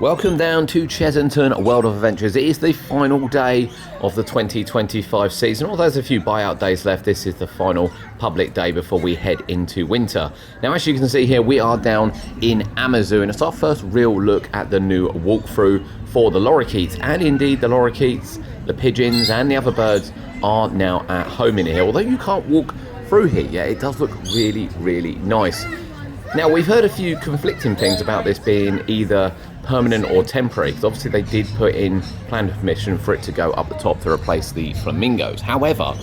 Welcome down to Chessington World of Adventures. It is the final day of the 2025 season. Although there's a few buyout days left, this is the final public day before we head into winter. Now, as you can see here, we are down in Amazu, and it's our first real look at the new walkthrough for the Lorikeets. And indeed, the Lorikeets, the pigeons, and the other birds are now at home in here. Although you can't walk through here yet, it does look really, really nice. Now, we've heard a few conflicting things about this being either permanent or temporary, because obviously they did put in planning permission for it to go up the top to replace the flamingos. However,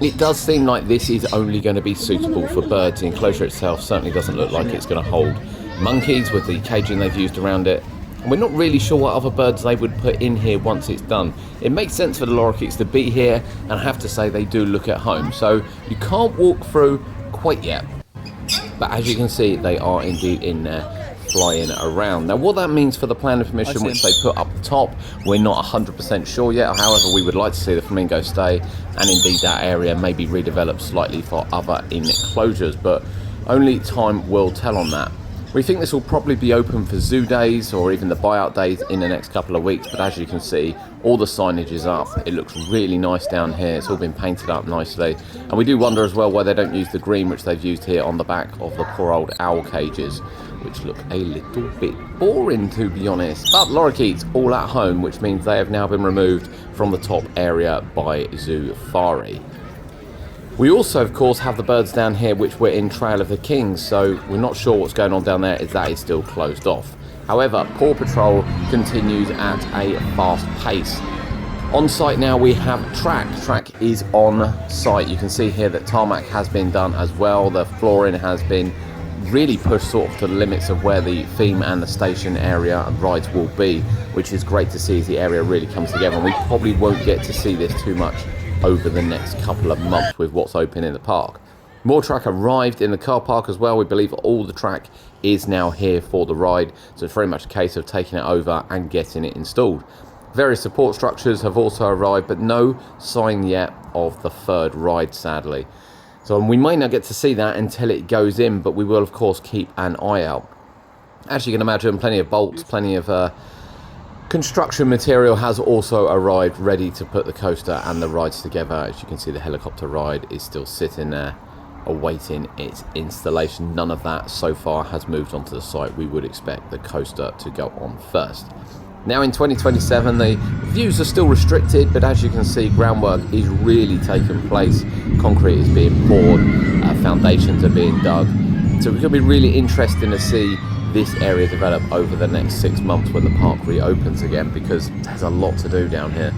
it does seem like this is only going to be suitable for birds. The enclosure itself certainly doesn't look like it's going to hold monkeys with the caging they've used around it. And we're not really sure what other birds they would put in here once it's done. It makes sense for the Lorikeets to be here, and I have to say they do look at home. So you can't walk through quite yet. But as you can see, they are indeed in there flying around. Now, what that means for the plan of permission which they put up the top, we're not 100% sure yet. However, we would like to see the flamingo stay, and indeed that area may be redeveloped slightly for other enclosures, but only time will tell on that. We think this will probably be open for zoo days or even the buyout days in the next couple of weeks, but as you can see, all the signage is up. It looks really nice down here. It's all been painted up nicely, and we do wonder as well why they don't use the green which they've used here on the back of the poor old owl cages, which look a little bit boring, to be honest. But Lorikeets all at home, which means they have now been removed from the top area by Zoofari. We also, of course, have the birds down here which were in Trail of the Kings, so we're not sure what's going on down there, as that is still closed off. However, Paw Patrol continues at a fast pace. On site now we have track. Track is on site. You can see here that tarmac has been done as well. The flooring has been really pushed sort of to the limits of where the theme and the station area and rides will be, which is great to see as the area really comes together. And we probably won't get to see this too much over the next couple of months with what's open in the park. More track arrived in the car park as well. We believe all the track is now here for the ride, so it's very much a case of taking it over and getting it installed. Various support structures have also arrived, but no sign yet of the third ride, sadly. So we may not get to see that until it goes in, but we will of course keep an eye out. As you can imagine, plenty of bolts, plenty of construction material has also arrived, ready to put the coaster and the rides together. As you can see, the helicopter ride is still sitting there awaiting its installation. None of that so far has moved onto the site. We would expect the coaster to go on first. Now in 2027, the views are still restricted, but as you can see, groundwork is really taking place. Concrete is being poured, foundations are being dug. So it could be really interesting to see this area develop over the next 6 months when the park reopens again, because there's a lot to do down here.